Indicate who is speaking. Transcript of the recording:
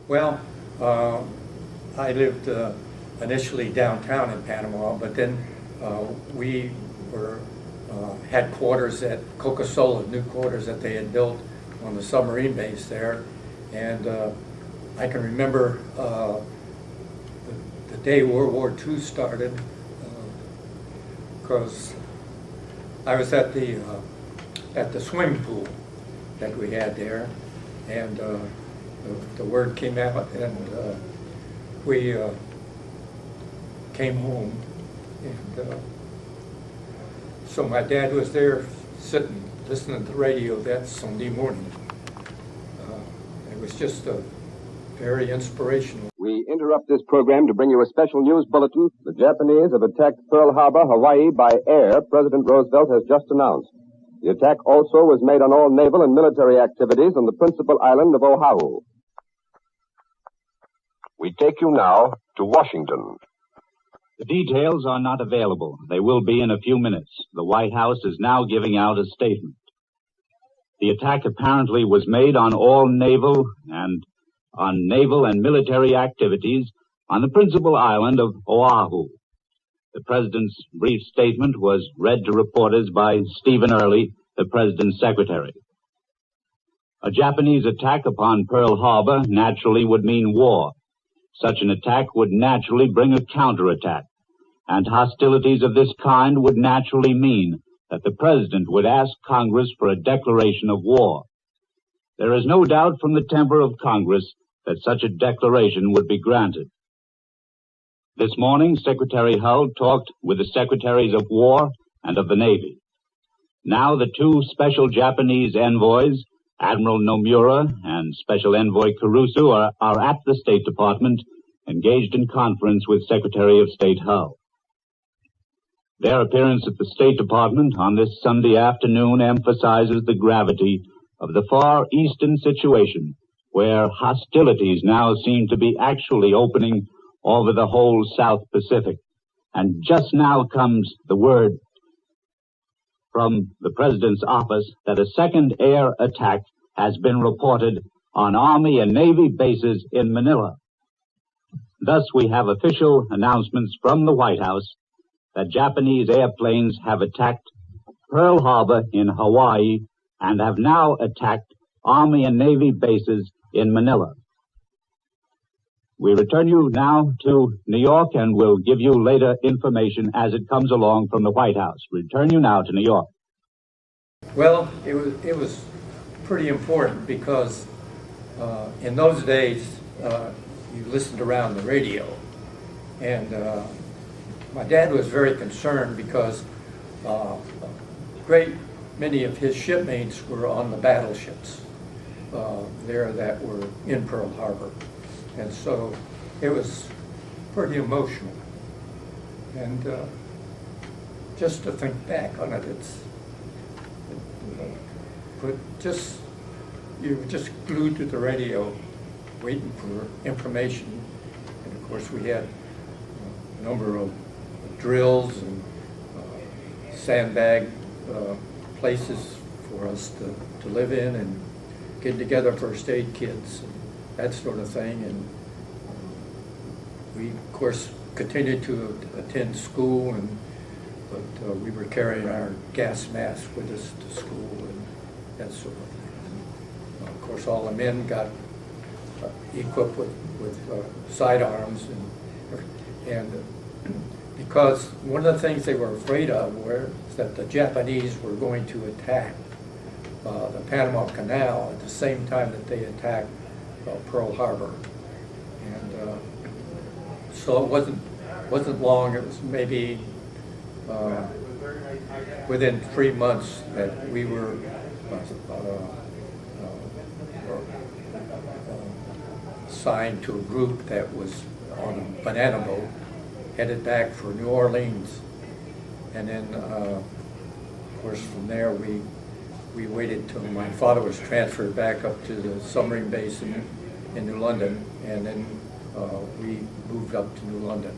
Speaker 1: Well, I lived initially downtown in Panama, but then we were had quarters at Coca-Cola, new quarters that they had built on the submarine base there, and I can remember the day World War II started, because I was at the swimming pool that we had there, and the word came out, and we came home, and so my dad was there sitting, listening to the radio that Sunday morning. It was just very inspirational.
Speaker 2: We interrupt this program to bring you a special news bulletin. The Japanese have attacked Pearl Harbor, Hawaii, by air, President Roosevelt has just announced. The attack also was made on all naval and military activities on the principal island of Oahu. We take you now to Washington.
Speaker 3: The details are not available. They will be in a few minutes. The White House is now giving out a statement. The attack apparently was made on all naval and military activities on the principal island of Oahu. The President's brief statement was read to reporters by Stephen Early, the President's secretary. A Japanese attack upon Pearl Harbor naturally would mean war. Such an attack would naturally bring a counterattack, and hostilities of this kind would naturally mean that the President would ask Congress for a declaration of war. There is no doubt from the temper of Congress that such a declaration would be granted. This morning, Secretary Hull talked with the Secretaries of War and of the Navy. Now the two special Japanese envoys, Admiral Nomura and Special Envoy Caruso, are at the State Department, engaged in conference with Secretary of State Hull. Their appearance at the State Department on this Sunday afternoon emphasizes the gravity of the Far Eastern situation, where hostilities now seem to be actually opening over the whole South Pacific. And just now comes the word from the President's office that a second air attack has been reported on Army and Navy bases in Manila. Thus, we have official announcements from the White House that Japanese airplanes have attacked Pearl Harbor in Hawaii and have now attacked Army and Navy bases in Manila. We return you now to New York, and we'll give you later information as it comes along from the White House. Return you now to New York.
Speaker 1: Well, it was pretty important because in those days you listened around the radio, and my dad was very concerned because great many of his shipmates were on the battleships there that were in Pearl Harbor. And so it was pretty emotional. And just to think back on it, you were just glued to the radio waiting for information. And of course we had a number of drills and sandbag places for us to live in and get together first aid kits and that sort of thing. And we, of course, continued to attend school, but we were carrying our gas masks with us to school and that sort of thing. Of course, all the men got equipped with sidearms, and because one of the things they were afraid of was that the Japanese were going to attack the Panama Canal at the same time that they attacked Pearl Harbor. And so it wasn't long. It was maybe within 3 months that we were assigned to a group that was on a banana boat headed back for New Orleans. And then, of course, from there we waited till my father was transferred back up to the submarine base in New London, and then we moved up to New London.